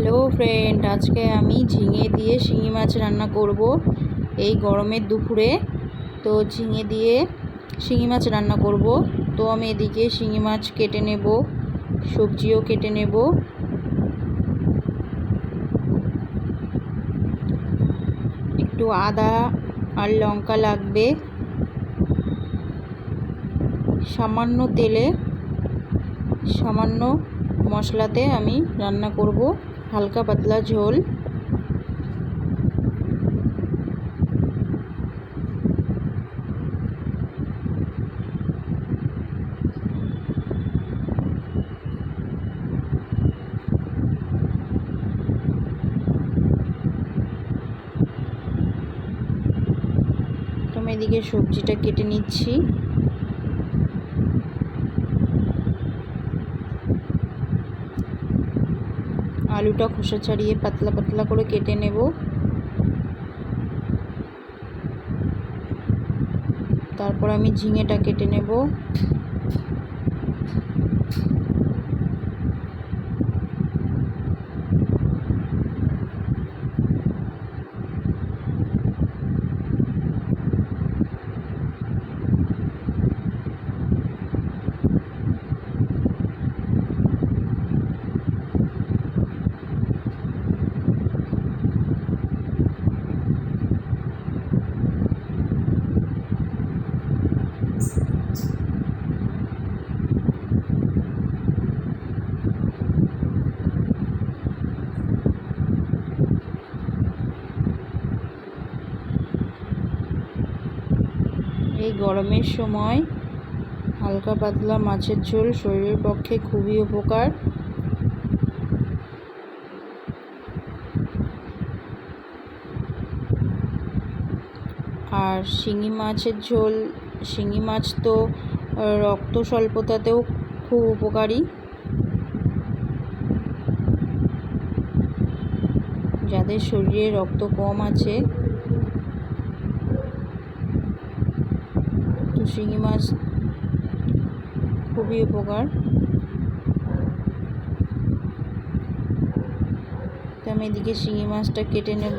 Hello friend, আজকে আমি ঝিঙে দিয়ে শিঙি মাছ রান্না করব এই গরমের দুপুরে। তো ঝিঙে দিয়ে শিঙি মাছ রান্না করব। তো আমি এদিকে শিঙি মাছ কেটে নেব, সবজিও কেটে নেব। একটু আদা আর লঙ্কা লাগবে। সামান্য তেলে সামান্য মশলাতে আমি রান্না করব, হালকা পাতলা ঝোল। আমি এদিকে সবজিটা কেটে নিচ্ছি। আলুটা খোসা ছাড়িয়ে পাতলা পাতলা করে কেটে নেব। তারপর আমি ঝিঙেটা কেটে নেব। এই গরমের সময় হালকা পাতলা মাছের ঝোল শরীরের পক্ষে খুবই উপকার। আর শিঙি মাছের ঝোল, শিঙি মাছ তো রক্ত স্বল্পতাতেও খুব উপকারী। যাদের শরীরে রক্ত কম আছে, তো শিঙি মাছ খুবই উপকার। তো আমি এদিকে শিঙি মাছটা কেটে নেব।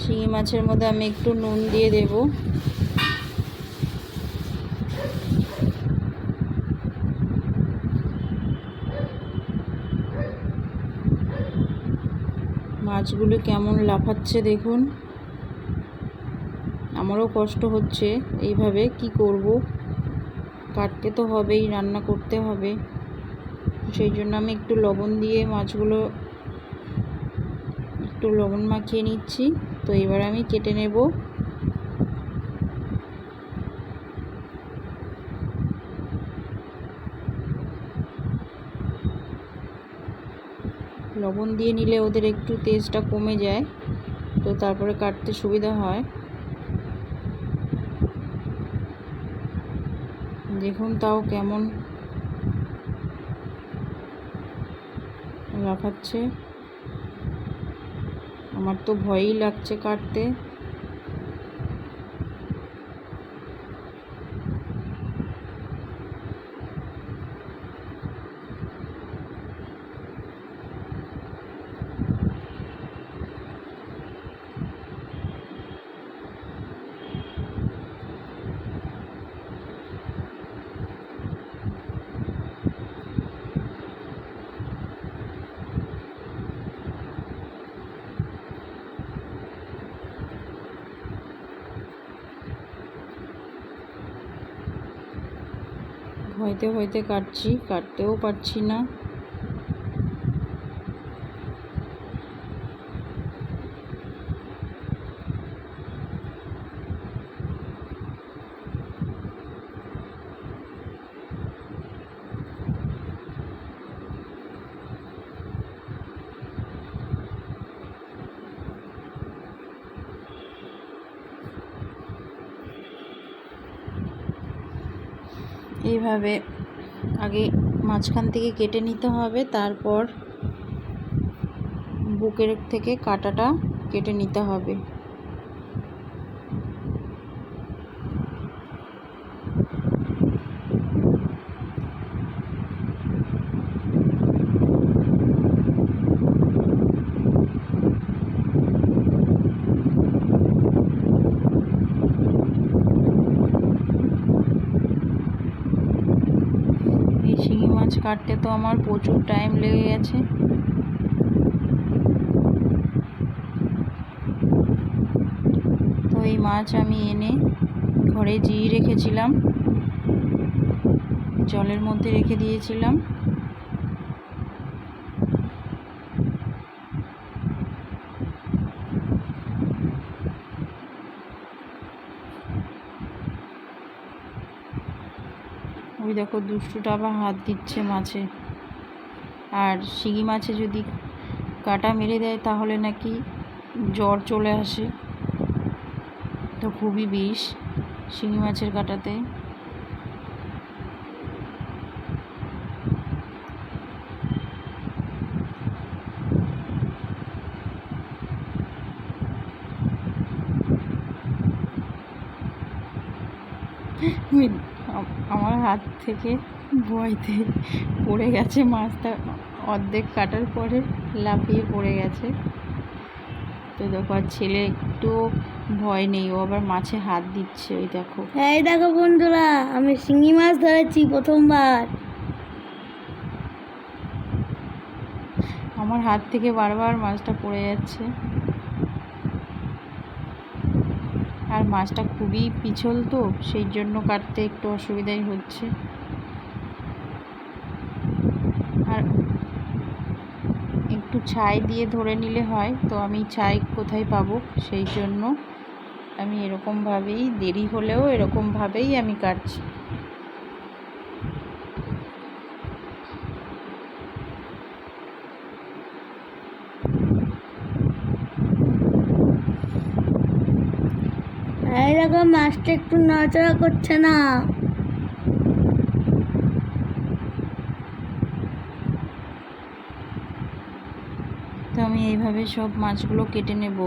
শিঙি মাছের মধ্যে আমি একটু নুন দিয়ে দেব। মাছগুলো কেমন লাফাচ্ছে দেখুন। আমারও কষ্ট হচ্ছে, এইভাবে কি করব, কাটতে তো হবেই, রান্না করতে হবে। সেই জন্য আমি একটু লবণ দিয়ে মাছগুলো একটু লবণ মাখিয়ে নিচ্ছি। তো এবার আমি কেটে নেব। লবণ দিয়ে নিলে ওদের একটু তেজটা কমে যায়, তো তারপরে কাটতে সুবিধা হয়। দেখুন তাও কেমন লাফাচ্ছে, আমার তো ভয়ই লাগছে কাটতে। হইতে হইতে কাটছি, কাটতেও পারছি না। এইভাবে আগে মাঝখান থেকে কেটে নিতে হবে, তারপর বুকের থেকে কাঁটাটা কেটে নিতে হবে। এই শিঙি মাছ কাটতে তো আমার প্রচুর টাইম লেগে গেছে। তো এই মাছ আমি এনে ঘরে জিয়ে রেখেছিলাম, জলের মধ্যে রেখে দিয়েছিলাম। ওই দেখো দুষ্টুটা আবার হাত দিচ্ছে মাছে। আর শিঙি মাছে যদি কাঁটা মেরে দেয় তাহলে নাকি জ্বর চলে আসে, তো খুবই বিষ শিঙি মাছের কাঁটাতে। আমার হাত থেকে ভয়তে পড়ে গেছে মাছটা, অর্ধেক কাটার পরে লাফিয়ে পড়ে গেছে। তো দেখো আর ছেলে একটু ভয় নেই, ও আবার মাছে হাত দিচ্ছে। ওই দেখো, এই দেখো বন্ধুরা, আমি শিঙি মাছ ধরেছি প্রথমবার। আমার হাত থেকে বারবার মাছটা পড়ে যাচ্ছে। আর মাছটা খুবই পিছল, তো সেই জন্য কাটতে একটু অসুবিধাই হচ্ছে। আর একটু ছাই দিয়ে ধরে নিলে হয়, তো আমি ছাই কোথায় পাবো, সেই জন্য আমি এরকমভাবেই, দেরি হলেও এরকমভাবেই আমি কাটছি। এই দেখো মাছটা একটু নড়াচড়া করছে না। তো আমি এইভাবে সব মাছগুলো কেটে নেব।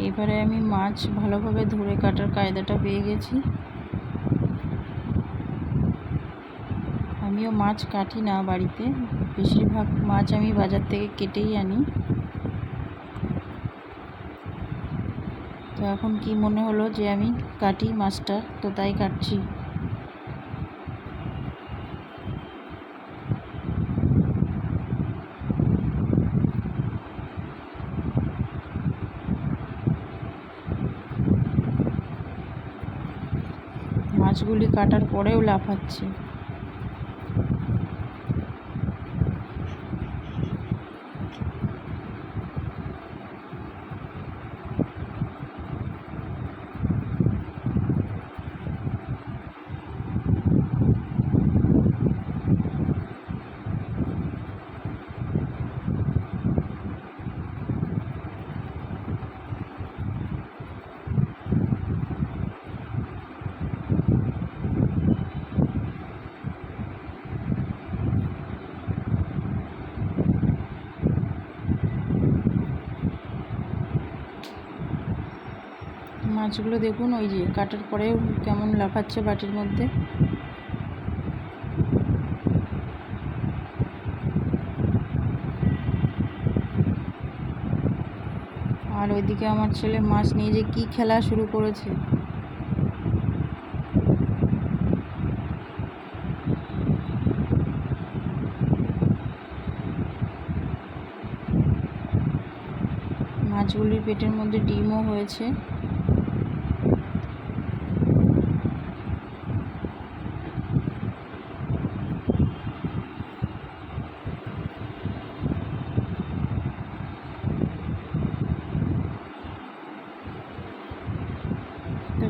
এবারে আমি মাছ ভালোভাবে ধরে কাটার কায়দাটা পেয়ে গেছি। আমিও মাছ কাটি না বাড়িতে, বেশিরভাগ মাছ আমি বাজার থেকে কেটেই আনি। তো এখন কি মনে হলো যে আমি কাটি মাছটা, তো তাই কাটছি। মাছগুলি কাটার পরেও লাফাচ্ছে। মাছগুলো দেখুন, ওই যে কাটার পরেও কেমন লাফাচ্ছে বাটির মধ্যে। আর ওইদিকে আমার ছেলে মাছ নিয়ে যে কি খেলা শুরু করেছে। মাছগুলির পেটের মধ্যে ডিমও হয়েছে।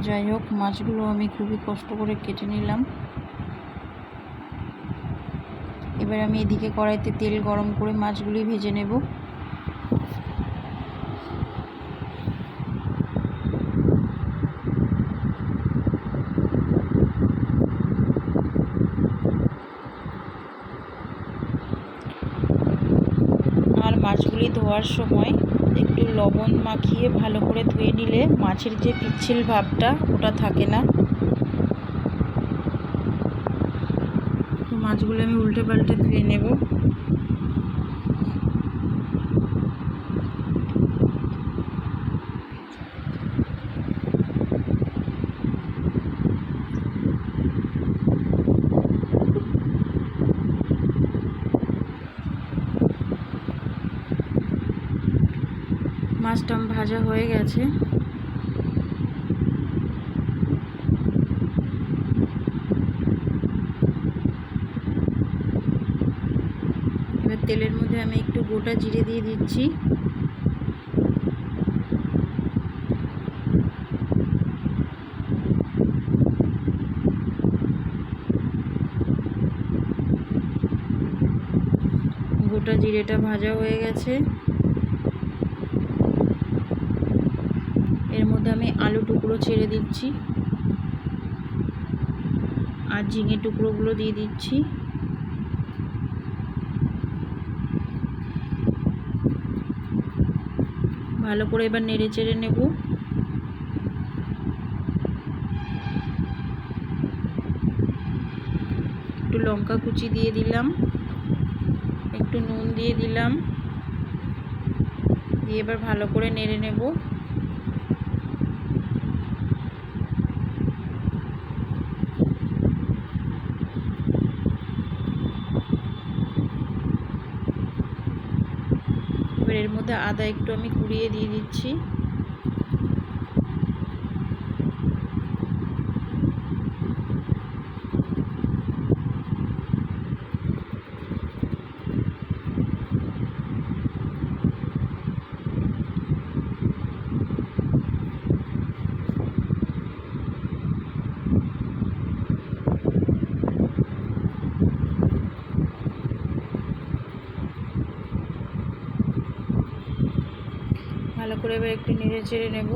যাই হোক, মাছগুলো আমি খুবই কষ্ট করে কেটে নিলাম। এবার আমি এদিকে কড়াইতে তেল গরম করে মাছগুলি ভেজে নেব। আর মাছগুলি ধোয়ার সময় একটু লবণ মাখিয়ে ভালো করে ধুয়ে নিলে মাছের যে পিচ্ছিল ভাবটা ওটা থাকে না। তো মাছগুলো আমি উল্টে পাল্টে ধুয়ে নেব। মাছটা ভাজা হয়ে গেছে। এবার তেলের মধ্যে আমি একটু গোটা জিরে দিয়ে দিচ্ছি। গোটা জিরেটা ভাজা হয়ে গেছে। এর মধ্যে আমি আলু টুকরো ছেড়ে দিচ্ছি আর ঝিঙে টুকরোগুলো দিয়ে দিচ্ছি। ভালো করে এবার নেড়ে চেড়ে নেব। একটু লঙ্কা কুচি দিয়ে দিলাম, একটু নুন দিয়ে দিলাম, দিয়ে এবার ভালো করে নেড়ে নেব। এবার এর মধ্যে আদা একটু আমি কুড়িয়ে দিয়ে দিচ্ছি। ভালো করে এবার একটু নেড়ে চেড়ে নেব।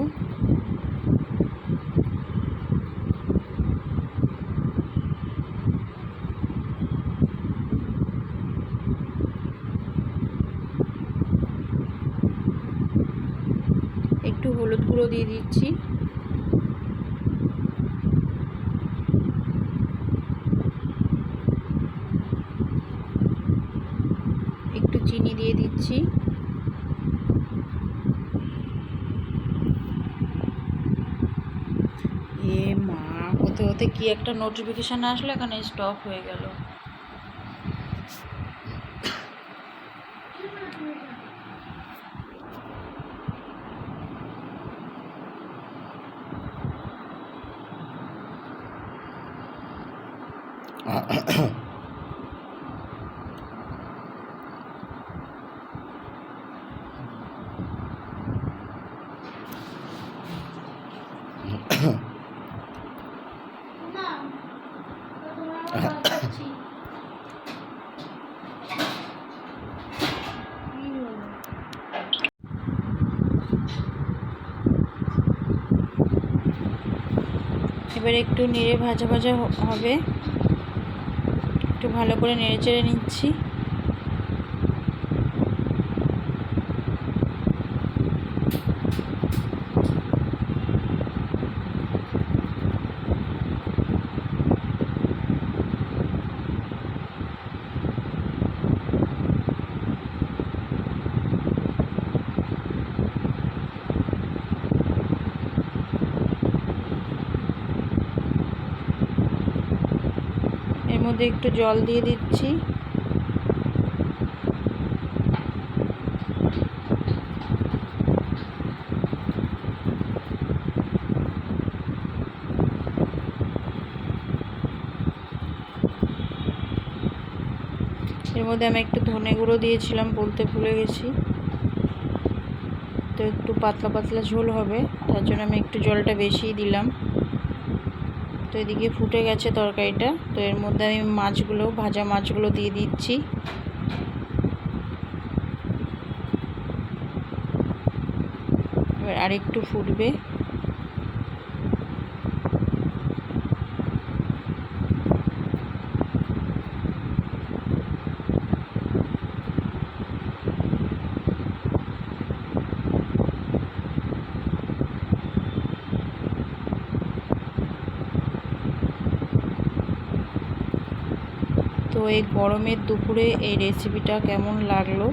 একটু হলুদ গুঁড়ো দিয়ে দিচ্ছি। একটু চিনি দিয়ে দিচ্ছি। এ মা, হতে হতে কি একটা নোটিফিকেশান আসলো, এখানে স্টপ হয়ে গেল। এবার একটু নেড়ে ভাজা ভাজা হবে, একটু ভালো করে নেড়ে চেড়ে নিচ্ছি। এর মধ্যে একটু জল দিয়ে দিচ্ছি। এর মধ্যে আমি একটু ধনে গুঁড়ো দিয়েছিলাম, বলতে ভুলে গেছি। তো একটু পাতলা পাতলা ঝোল হবে, তার জন্য আমি একটু জলটা বেশিই দিলাম। তো এদিকে ফুটে গেছে তরকারিটা। তো এর মধ্যে আমি ভাজা মাছগুলো দিয়ে দিচ্ছি। এবার আরেকটু ফুটবে। তো এই গরমের দুপুরে এই রেসিপিটা কেমন লাগলো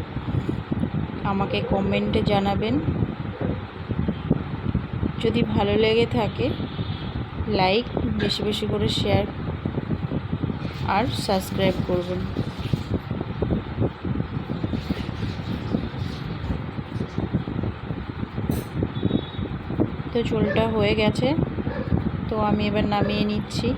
আমাকে কমেন্টে জানাবেন। যদি ভালো লেগে থাকে লাইক, বেশি বেশি করে শেয়ার আর সাবস্ক্রাইব করবেন। তো ঝোলটা হয়ে গেছে, তো আমি এবার নামিয়ে নিচ্ছি।